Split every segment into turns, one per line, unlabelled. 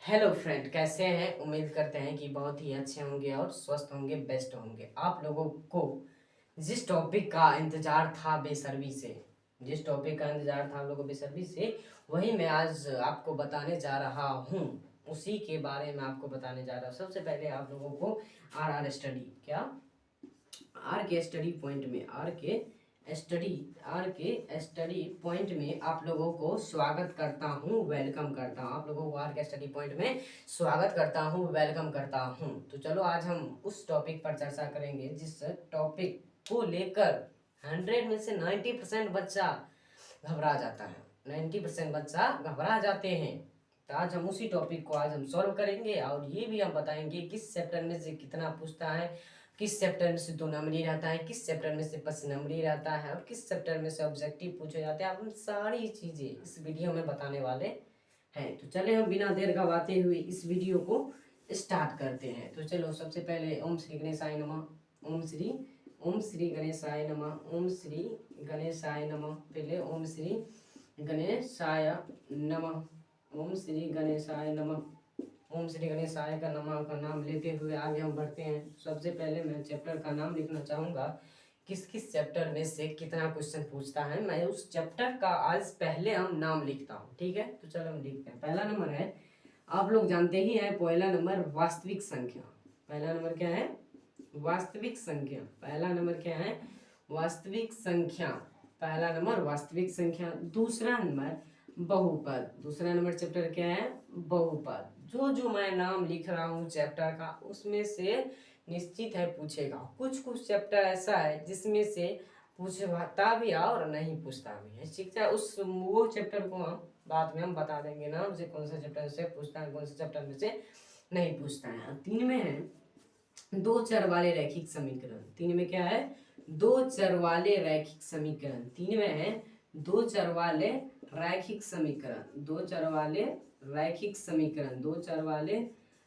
Hello friend, कैसे हैं? उम्मीद करते हैं कि बहुत ही अच्छे होंगे और स्वस्थ होंगे, बेस्ट होंगे। आप लोगों को जिस टॉपिक का इंतजार था बेसब्री से, जिस टॉपिक का इंतजार था आप लोगों को बेसब्री से, वही मैं आज आपको बताने जा रहा हूँ। उसी के बारे में आपको बताने जा रहा हूँ। सबसे पहले आप लोगों को आर स्टडी क्या आर के स्टडी पॉइंट में आर के स्टडी पॉइंट में आप लोगों को स्वागत करता हूँ, वेलकम करता हूँ। आप लोगों को आर के स्टडी पॉइंट में स्वागत करता हूँ, वेलकम करता हूँ। तो चलो आज हम उस टॉपिक पर चर्चा करेंगे जिस टॉपिक को लेकर 100 में से 90% बच्चा घबरा जाता है। 90% बच्चा घबरा जाते हैं। तो आज हम उसी टॉपिक को आज हम सॉल्व करेंगे और ये भी हम बताएंगे किस चैप्टर में से कितना पूछता है, किस चैप्टर में से 2 नंबरी रहता है, किस चैप्टर में से 5 नंबरी रहता है और किस चैप्टर में से ऑब्जेक्टिव पूछे जाते हैं। आप हम सारी चीज़ें इस वीडियो में बताने वाले हैं। तो चले हम बिना देर गवाते हुए इस वीडियो को स्टार्ट करते हैं। तो चलो सबसे पहले ओम श्री गणेशाय नमः। ओम श्री गणेशाय नमः। ओम श्री गणेशाय नमः। पहले ओम श्री गणेशाय नमः। ओम श्री गणेशाय नमः। ओम श्री गणेशाय का नाम लेते हुए आगे हम बढ़ते हैं। सबसे पहले मैं चैप्टर का नाम लिखना चाहूँगा। किस किस चैप्टर में से कितना क्वेश्चन पूछता है, मैं उस चैप्टर का आज पहले हम नाम लिखता हूँ। ठीक है, तो चलो हम लिखते हैं। पहला नंबर है, आप लोग जानते ही हैं, पहला नंबर वास्तविक संख्या। पहला नंबर क्या है? वास्तविक संख्या। पहला नंबर क्या है? वास्तविक संख्या। पहला नंबर वास्तविक संख्या। दूसरा नंबर बहुपद। दूसरा नंबर चैप्टर क्या है? बहुपद। जो जो मैं नाम लिख रहा हूँ चैप्टर का, उसमें से निश्चित है पूछेगा। कुछ कुछ चैप्टर ऐसा है जिसमें से पूछता भी है और नहीं पूछता भी है। ठीक है, उस वो चैप्टर को हम बाद में हम बता देंगे नाम से, कौन सा चैप्टर से पूछता है, कौन सा चैप्टर में से नहीं पूछता है। 3 में है दो चर वाले रैखिक समीकरण। 3 में क्या है? दो चर वाले रैखिक समीकरण। 3 में है दो चर वाले रैखिक समीकरण। दो चर वाले रैखिक समीकरण। दो चर वाले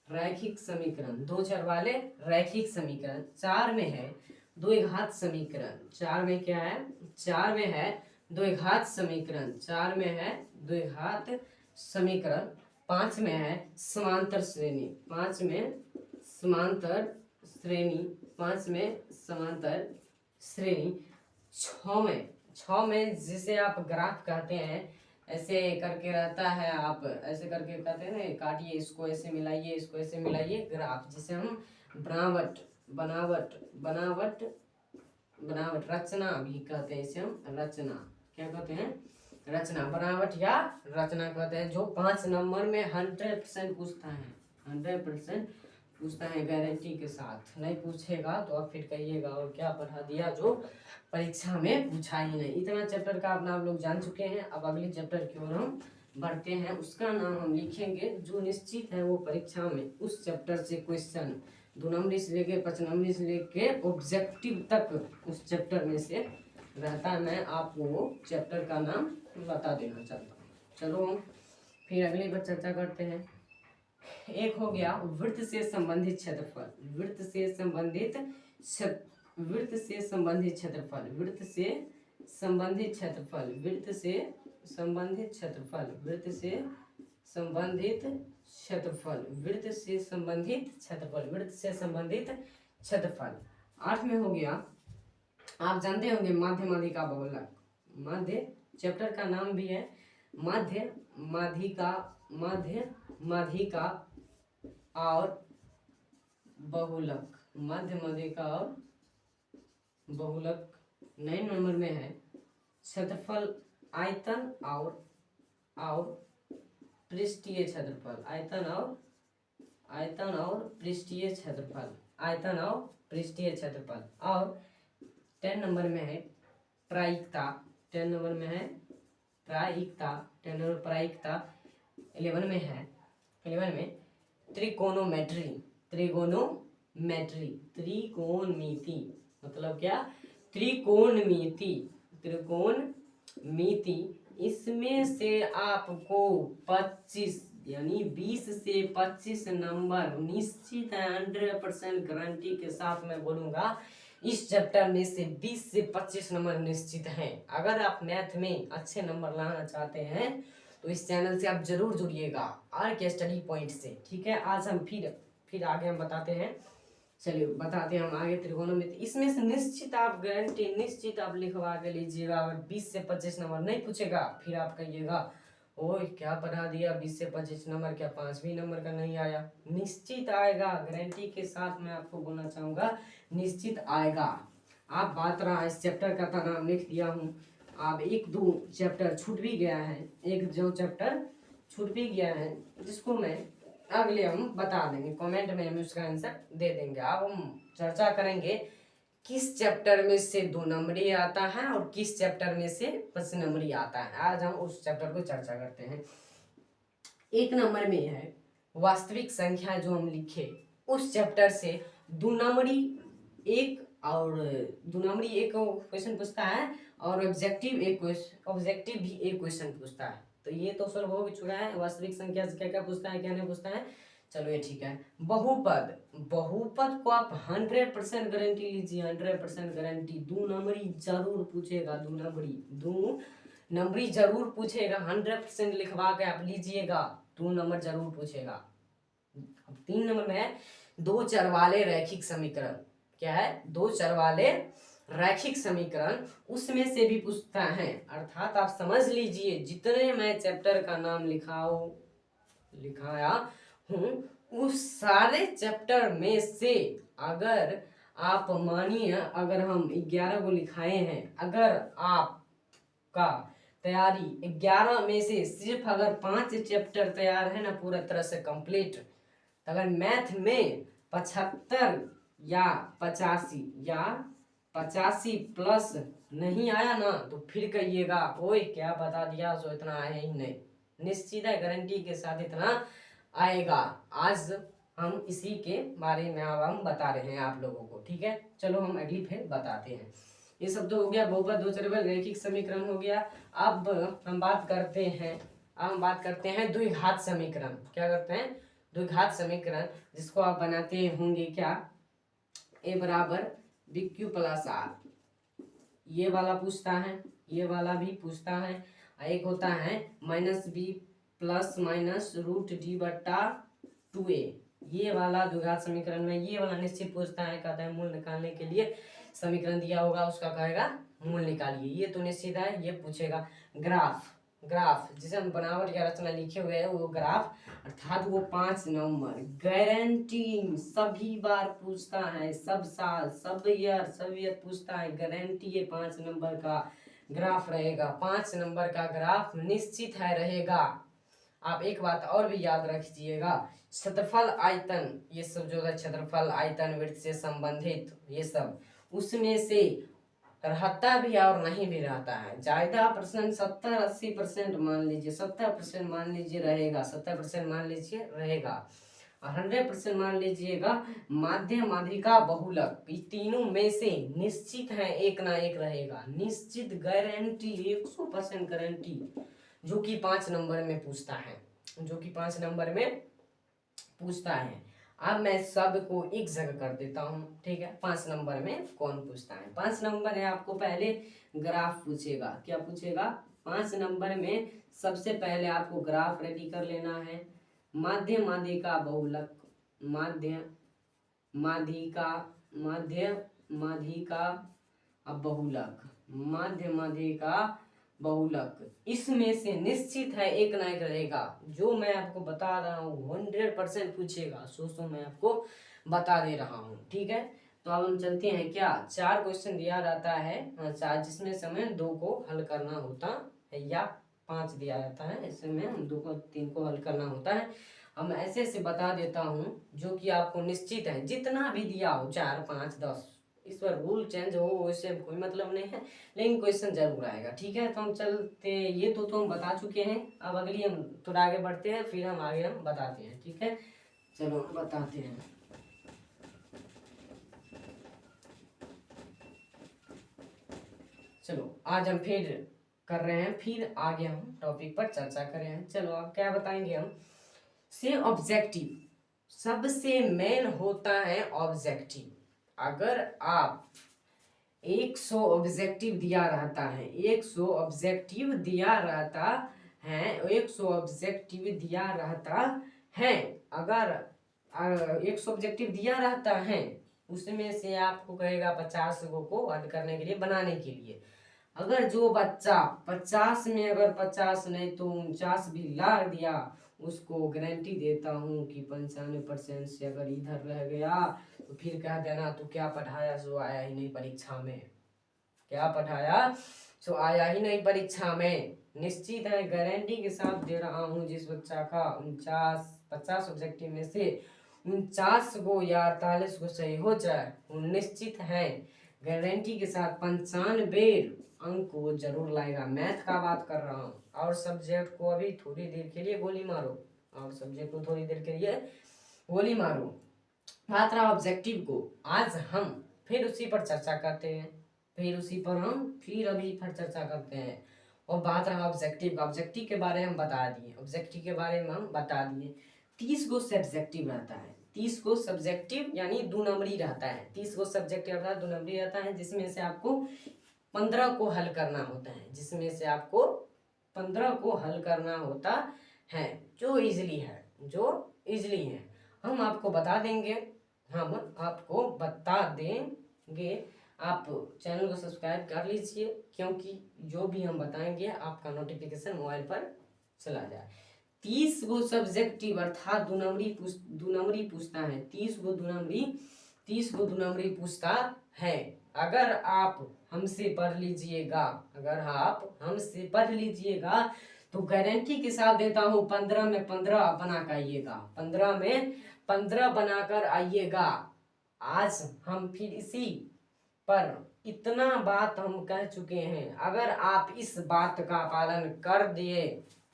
रैखिक समीकरण। दो चर वाले रैखिक समीकरण। 4 में है द्विघात समीकरण। 4 में क्या है? 4 में है द्विघात समीकरण। 4 में है द्विघात समीकरण। 5 में है समांतर श्रेणी। 5 में समांतर श्रेणी। 5 में समांतर श्रेणी। 6 में जिसे आप ग्राफ कहते हैं, ऐसे करके रहता है, आप ऐसे करके कहते हैं ना, काटिए इसको ऐसे मिलाइए, इसको ऐसे मिलाइए, ग्राफ, जिसे हम बनावट बनावट बनावट बनावट रचना भी कहते हैं। इसे हम रचना क्या कहते हैं? रचना, बनावट या रचना कहते हैं। जो 5 नंबर में 100% पूछता है, 100% पूछता है, गारंटी के साथ। नहीं पूछेगा तो आप फिर कहिएगा और क्या पढ़ा दिया जो परीक्षा में पूछा ही नहीं। इतना चैप्टर का अपना आप लोग जान चुके हैं। अब अगले चैप्टर की ओर हम बढ़ते हैं। उसका नाम हम लिखेंगे जो निश्चित है वो परीक्षा में उस चैप्टर से क्वेश्चन 2 नंबरी से लेके 5 नंबरी से लेके ऑब्जेक्टिव तक उस चैप्टर में से रहता है। मैं आपको वो चैप्टर का नाम बता देना चाहता हूँ। चलो हम फिर अगले पर चर्चा करते हैं। एक हो गया वृत्त से संबंधित क्षेत्रफल। वृत्त से संबंधित वृत्त से संबंधित क्षेत्रफल। वृत्त से संबंधित क्षेत्रफल। वृत्त से संबंधित क्षेत्रफल। वृत्त से संबंधित क्षेत्रफल। वृत्त से संबंधित क्षेत्रफल। वृत्त से संबंधित क्षेत्रफल। 8 में हो गया, आप जानते होंगे, माध्य माध्यिका बहुलक। माध्य चैप्टर का नाम भी है माध्य माध्यिका। माध्य माध्यिका और बहुलक। माध्य माध्यिका और बहुलक। 9 नंबर में है क्षेत्रफल, आयतन और पृष्ठीय क्षेत्रफल। आयतन और पृष्ठीय क्षेत्रफल। आयतन और पृष्ठीय क्षेत्रफल। और 10 नंबर में है प्रायिकता। 10 नंबर में है प्रायिकता। 10 नंबर प्रायिकता। 11 में है 11 में त्रिकोणोमेट्री। त्रिकोणोमेट्री, त्रिकोणमिति मतलब क्या? त्रिकोणमिति। त्रिकोणमिति। इसमें से आपको 25 यानी 20 से 25 नंबर निश्चित है, 100% गारंटी के साथ मैं बोलूँगा। इस चैप्टर में से 20 से 25 नंबर निश्चित हैं। अगर आप मैथ में अच्छे नंबर लाना चाहते हैं तो इस चैनल से आप जरूर जुड़िएगा आर के स्टडी पॉइंट से, ठीक है। आज हम फिर आगे हम बताते हैं, चलिए बताते हैं हम आगे त्रिकोणमिति। इसमें से निश्चित आप गारंटी निश्चित आप लिखवा के लीजिएगा। अगर 20 से 25 नंबर नहीं पूछेगा फिर आप कहिएगा ओए क्या पढ़ा दिया, 20 से 25 नंबर क्या 5 नंबर का नहीं आया। निश्चित आएगा, गारंटी के साथ मैं आपको बोलना चाहूँगा निश्चित आएगा। आप बात रहा इस चैप्टर का था नाम लिख दिया हूँ। अब 1-2 चैप्टर छूट भी गया है, एक जो चैप्टर छूट भी गया है जिसको मैं अगले हम बता देंगे, कमेंट में हम उसका आंसर दे देंगे। अब हम चर्चा करेंगे किस चैप्टर में से 2 नंबरी आता है और किस चैप्टर में से 5 नंबरी आता है। आज हम उस चैप्टर को चर्चा करते हैं। 1 नंबर में है वास्तविक संख्या, जो हम लिखे उस चैप्टर से 2 नंबरी एक और 2 नंबरी एक क्वेश्चन पूछता है और ऑब्जेक्टिव भी एक क्वेश्चन पूछता है। तो ये तो सॉल्व हो भी चुका है। वास्तविक संख्या से क्या क्या पूछता है क्या नहीं पूछता है, चलो ये ठीक है। बहुपद को आप 100% गारंटी लीजिए, 100% गारंटी। 2 नंबरी जरूर पूछेगा, 2 नंबरी जरूर पूछेगा, 100% लिखवा के आप लीजिएगा, 2 नंबर जरूर पूछेगा। अब 3 नंबर में है 2 चर वाले रैखिक समीकरण। क्या है? 2 चर वाले रैखिक समीकरण, उसमें से भी पूछता है। अर्थात आप समझ लीजिए जितने मैं चैप्टर का नाम लिखाया हूँ उस सारे चैप्टर में से अगर आप मानिए अगर हम 11 को लिखाए हैं, अगर आपका तैयारी 11 में से सिर्फ अगर 5 चैप्टर तैयार है ना पूरा तरह से कंप्लीट, अगर मैथ में 75 या 85 या 85 प्लस नहीं आया ना तो फिर कहिएगा ओए क्या बता दिया, सो इतना आया ही नहीं। निश्चित है, गारंटी के साथ इतना आएगा। आज हम इसी के बारे में अब हम बता रहे हैं आप लोगों को, ठीक है। चलो हम अगली फिर बताते हैं। ये सब तो हो गया, बहुपद, दो चर वाले रैखिक समीकरण हो गया। अब हम बात करते हैं द्विघात समीकरण। क्या करते हैं? द्विघात समीकरण, जिसको आप बनाते होंगे क्या, a बराबर BQ प्लस R। ये वाला पूछता है, ये वाला भी पूछता है। एक होता है -b प्लस माइनस √d बट्टा 2a। ये वाला द्विघात समीकरण में ये वाला निश्चित पूछता है, कहता है मूल निकालने के लिए समीकरण दिया होगा उसका कहेगा मूल निकालिए। ये तो निश्चित है, ये पूछेगा। ग्राफ जिसे हम बनावट या रचना लिखे हुए है वो ग्राफ, अर्थात वो 5 नंबर गारंटी सभी बार पूछता है, सब साल सब ईयर पूछता है। गारंटी ये 5 नंबर का ग्राफ रहेगा, 5 नंबर का ग्राफ निश्चित है रहेगा। आप एक बात और भी याद रखिएगा, क्षेत्रफल आयतन, ये सब जो है क्षेत्रफल आयतन वृत्त से संबंधित ये सब, उसमें से रहता भी और नहीं भी रहता है। ज्यादा परसेंट 70-80% मान लीजिए, 70% मान लीजिए रहेगा, 70% मान लीजिए रहेगा, और 100% मान लीजिएगा। माध्य माध्यिका बहुलक, ये तीनों में से निश्चित है एक ना एक रहेगा, निश्चित गारंटी 100% गारंटी, जो कि 5 नंबर में पूछता है, जो कि 5 नंबर में पूछता है। अब मैं सब को एक जगह कर देता हूँ, ठीक है। 5 नंबर में कौन पूछता है? 5 नंबर है, आपको पहले ग्राफ पूछेगा। क्या पूछेगा? 5 नंबर में सबसे पहले आपको ग्राफ रेडी कर लेना है। माध्य माध्यिका बहुलक, माध्य माध्यिका बहुलक, माध्य माध्यिका बहुलक, इसमें से निश्चित है एक ना एक रहेगा। जो मैं आपको बता रहा हूँ 100% पूछेगा, सो मैं आपको बता दे रहा हूँ, ठीक है। तो अब हम चलते हैं, क्या 4 क्वेश्चन दिया रहता है, 4, जिसमें से हमें 2 को हल करना होता है, या 5 दिया रहता है, इसमें हम 2 को 3 को हल करना होता है। हम ऐसे बता देता हूँ जो कि आपको निश्चित है, जितना भी दिया हो 4, 5, 10, इस पर रूल चेंज हो वैसे कोई मतलब नहीं है, लेकिन क्वेश्चन जरूर आएगा, ठीक है। तो हम चलते, ये तो हम बता चुके हैं। अब अगली हम थोड़ा आगे बढ़ते हैं, फिर हम आगे हम बताते हैं, ठीक है। चलो बताते हैं। चलो आज हम फिर कर रहे हैं, फिर आगे हम टॉपिक पर चर्चा कर रहे हैं। चलो अब क्या बताएंगे हम, से ऑब्जेक्टिव, सबसे मेन होता है ऑब्जेक्टिव। अगर आप 100 ऑब्जेक्टिव दिया रहता है, 100 ऑब्जेक्टिव दिया रहता हैं 100 ऑब्जेक्टिव दिया रहता है, अगर 100 ऑब्जेक्टिव दिया रहता है, उसमें से आपको कहेगा 50 को हल करने के लिए, बनाने के लिए। अगर जो बच्चा 50 में अगर 50 नहीं तो 49 भी ला दिया, उसको गारंटी देता हूँ कि 95% से अगर इधर रह गया तो फिर कह देना तो क्या पढ़ाया सो आया ही नहीं परीक्षा में, क्या पढ़ाया सो आया ही नहीं परीक्षा में। निश्चित है, गारंटी के साथ दे रहा हूँ, जिस बच्चा का 50 ऑब्जेक्टिव में से 49 को या 48 को सही हो जाए, वो निश्चित है गारंटी के साथ 95 अंक वो जरूर लाएगा। मैथ का बात कर रहा हूँ। और सब्जेक्ट को अभी थोड़ी देर के लिए गोली मारो, और सब्जेक्ट को थोड़ी देर के लिए गोली मारो। बात रहा ऑब्जेक्टिव को, आज हम फिर उसी पर चर्चा करते हैं, फिर अभी चर्चा करते हैं। और बात रहा ऑब्जेक्टिव का, ऑब्जेक्टिव के बारे में हम बता दिए, 30 गो सब्जेक्टिव रहता है, 30 गो सब्जेक्टिव यानी 2 नंबरी रहता है, 30 गो सब्जेक्टिव रहता है, 2 नंबरी रहता है, जिसमें से आपको 15 को हल करना होता है, जिसमें से आपको 15 को हल करना होता है, जो इजली है। हम आपको बता देंगे, आप चैनल को सब्सक्राइब कर लीजिए, क्योंकि जो भी हम बताएंगे आपका नोटिफिकेशन मोबाइल पर चला जाए। 30 गो सब्जेक्टिव अर्थात 2 नंबरी पूछता है, 30 गो 2 नंबरी पूछता है। अगर आप हमसे पढ़ लीजिएगा तो गारंटी के साथ देता हूँ 15 में 15 बना कर आइएगा, 15 में 15 बनाकर आइएगा। आज हम फिर इसी पर इतना बात हम कह चुके हैं, अगर आप इस बात का पालन कर दिए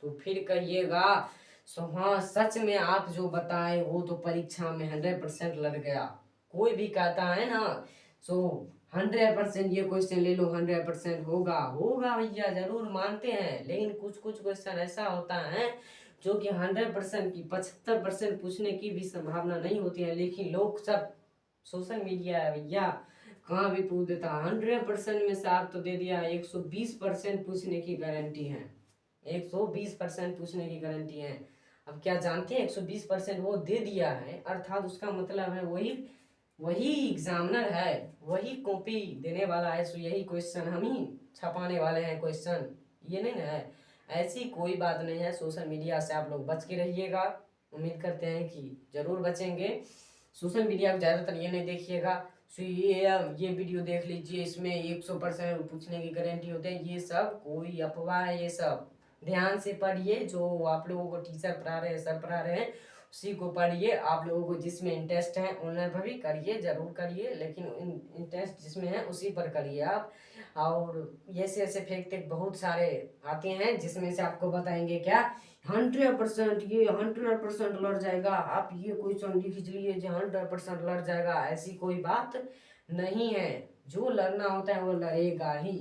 तो फिर कहिएगा सो हाँ सच में आप जो बताए वो तो परीक्षा में 100% लग गया। कोई भी कहता है ना सो 100% ये क्वेश्चन ले लो 100% होगा भैया, जरूर मानते हैं, लेकिन कुछ क्वेश्चन ऐसा होता है जो कि 100% की 75% पूछने की भी संभावना नहीं होती है, लेकिन लोग सब सोशल मीडिया है भैया, कहाँ भी पूछ देता। 100% में से आप तो दे दिया 120% पूछने की गारंटी है, 120% पूछने की गारंटी है। अब क्या जानते हैं 120% वो दे दिया है, अर्थात उसका मतलब है वही एग्जामिनर है, वही कॉपी देने वाला है, सो यही क्वेश्चन हम ही छपाने वाले हैं क्वेश्चन, ये नहीं ना है। ऐसी कोई बात नहीं है। सोशल मीडिया से आप लोग बच के रहिएगा, उम्मीद करते हैं कि जरूर बचेंगे। सोशल मीडिया को ज़्यादातर ये नहीं देखिएगा, सो ये वीडियो देख लीजिए, इसमें 100% पूछने की गारंटी होती है, ये सब कोई अफवाह है। ये सब ध्यान से पढ़िए, जो आप लोगों को टीचर पढ़ा रहे हैं, सर पढ़ा रहे हैं, उसी को पढ़िए। आप लोगों को जिसमें इंटरेस्ट है ऑनलाइन पर भी करिए, जरूर करिए, लेकिन इंटरेस्ट जिसमें है उसी पर करिए आप। और ऐसे फेक बहुत सारे आते हैं, जिसमें से आपको बताएंगे क्या 100% ये 100% लड़ जाएगा, आप ये क्वेश्चन लिख लीजिए जो 100% लड़ जाएगा, ऐसी कोई बात नहीं है। जो लड़ना होता है वो लड़ेगा ही,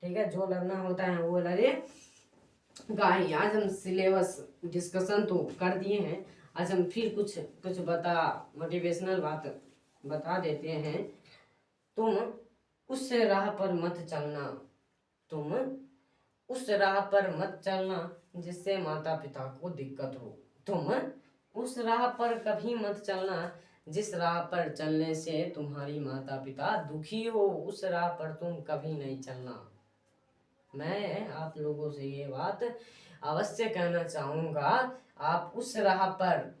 ठीक है, जो लड़ना होता है वो लड़ेगा ही। आज हम सिलेबस डिस्कशन तो कर दिए हैं, आज हम फिर कुछ मोटिवेशनल बात बता देते हैं। तुम उस राह पर मत चलना जिससे माता पिता को दिक्कत हो। तुम उस राह पर कभी मत चलना जिस राह पर चलने से तुम्हारी माता पिता दुखी हो, उस राह पर तुम कभी नहीं चलना। मैं आप लोगों से ये बात अवश्य कहना चाहूँगा, आप उस राह पर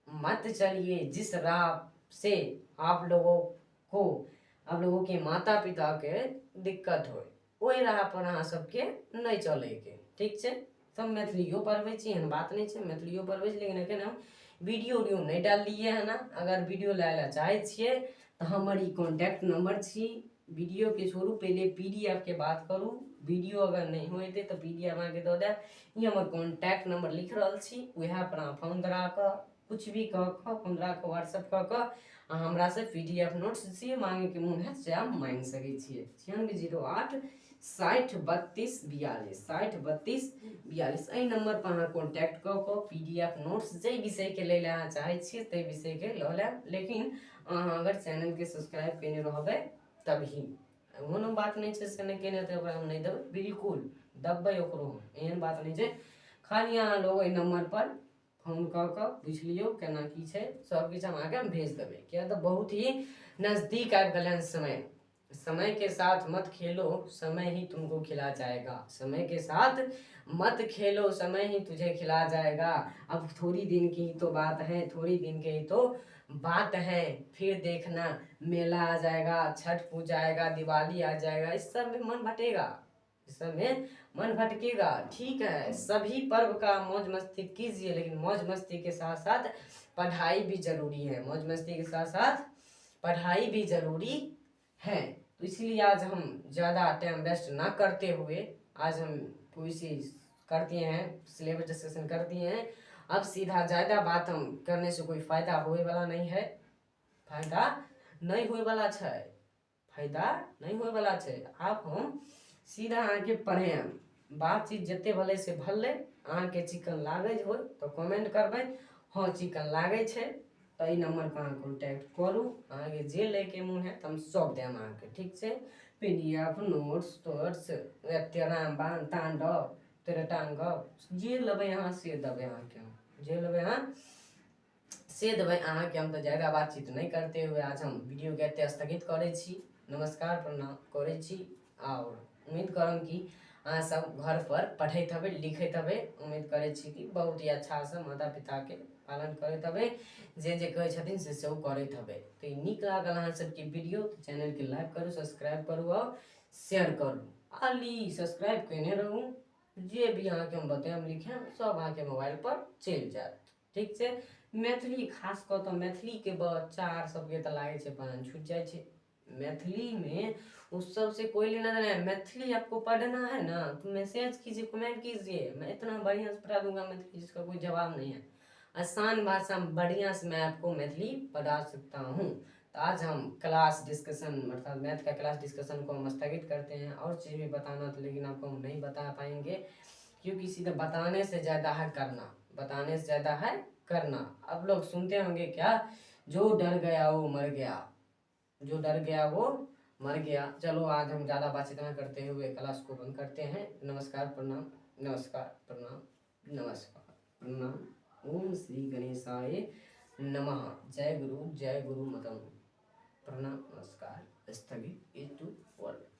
मत चलिए जिस राह से आप लोगों के माता पिता के दिक्कत हो, वही राह पर अहाँ सबके नहीं चलेके, ठीक है। सब मैथिलियो पढ़बै छी, एहन बात नहीं है, मैथिलियो पढ़बै छी, लेकिन एखन हम वीडियो नहीं डाललिए है ना। अगर वीडियो लाए चाहे छिए तो हमर ई कॉन्टैक्ट नंबर छी, वीडियो के छोड़ू, पहले पीडीएफ के बात करूँ। वीडियो अगर नहीं होते तो पीडीएफ आके दऽ देब, ई हमर कॉन्टैक्ट नंबर लिख रहल छी, वएह पर अहाँ फोन करा कऽ कुछ भी कह कऽ फोन करा कऽ व्हाट्सएप कऽ कऽ हमरा से पीडीएफ नोट्स छियै मांगे के मोन हैत से आप मांग सकै छियै। 9608 60 32 42 60 32 42 एहि नंबर पर अहाँ कॉन्टैक्ट कऽ कऽ पीडीएफ नोट्स जे विषय के लेल अहाँ चाहै छियै ताहि विषय के लऽ लेब, लेकिन अहाँ अगर चैनल के सब्सक्राइब केने रहबै तभी। ओहनो बात नहीं है से नहीं केने तो हम नहीं देबै, बिल्कुल दब्बै ओकरो, एहन बात नहीं है। खाली अहाँ लोग एहि नंबर पर फोन कऽ कऽ पूछि लियौ केना की छै, सब किछु हम अहाँके भेज देबै। किया तऽ बहुत ही नज़दीक आबि गेल समय। समय के साथ मत खेलो, समय ही तुमको खिला जाएगा। समय के साथ मत खेलो, समय ही तुझे खिला जाएगा। अब थोड़ी दिन की तो बात है, थोड़ी दिन के ही तो बात है, फिर देखना मेला आ जाएगा, छठ पूजा आएगा, दिवाली आ जाएगा, इस सब में मन भटेगा, इस सब में मन भटकेगा। ठीक है, सभी पर्व का मौज मस्ती कीजिए, लेकिन मौज मस्ती के साथ साथ पढ़ाई भी जरूरी है। मौज मस्ती के साथ साथ पढ़ाई भी जरूरी है। तो इसलिए आज हम ज़्यादा टाइम वेस्ट ना करते हुए आज हम कोई सी करते हैं, सिलेबस डिस्कशन करते हैं। अब सीधा ज़्यादा बात हम करने से कोई फायदा होए वाला नहीं है, फायदा नहीं होए वाला है, फायदा नहीं होए वाला है। आप हम सीधा अहाँके पढ़े, बातचीत जते भले से भले अहाँके चिकन लागे हो तो कमेंट करबै, हाँ चिकन लागे छै तो ई नंबर पर अहाँ कॉन्टैक्ट करू। अहाँके जे लेके मन है तो हम सब देम अहाँके, ठीक छै। पीडीएफ नोट्स तोट्स रामबाण तांडव तेरटांगव जे लेबै अहाँ से देबै अहाँके, जे लेबै अहाँ से देबै अहाँके। हम तो ज़्यादा बातचीत नहीं करते हुए आज हम वीडियो के एते स्थगित करै छी। नमस्कार प्रणाम करै छी, और उम्मीद करम कि अहाँ सब घर पर पढ़ैत हबै लिखैत हबै। उम्मीद करै छी कि बहुत ही अच्छा से माता पिता के पालन करैत हबै, जे जे कहै छथिन से सब करैत हबै। तो नीक लागल अहाँ सबके वीडियो तो चैनल के लाइक करू, सब्सक्राइब करू और शेयर करू। खाली सब्सक्राइब केने रहू, जे भी अहाँके हम बताएब लिखाएब सब अहाँके मोबाइल पर चलि जाएत, ठीक छै। मैथिली खास कऽ तऽ मैथिलीके बच्चा आर सबके तऽ लागै छै पढ़ाइ छूटि जाइ छै। मैथिली में उस सब से कोई लेना देना है। मैथिली आपको पढ़ना है ना तो मैसेज कीजिए, कमेंट कीजिए, मैं इतना बढ़िया से पढ़ा दूंगा मैथिली जिसका कोई जवाब नहीं है। आसान भाषा में बढ़िया से मैं आपको मैथिली पढ़ा सकता हूँ। तो आज हम क्लास डिस्कशन अर्थात मैथ का क्लास डिस्कशन को हम स्थगित करते हैं। और चीज़ भी बताना था लेकिन आपको हम नहीं बता पाएंगे, क्योंकि सीधा बताने से ज़्यादा है करना, बताने से ज़्यादा है करना। अब लोग सुनते होंगे क्या, जो डर गया वो मर गया, जो डर गया वो मर गया। चलो आज हम ज़्यादा बातचीत न करते हुए क्लास को बंद करते हैं। नमस्कार प्रणाम, नमस्कार प्रणाम, नमस्कार प्रणाम। ओम श्री गणेशाय नमः। जय गुरु मतम। प्रणाम नमस्कार। स्थगित इज टू वर्ल्ड।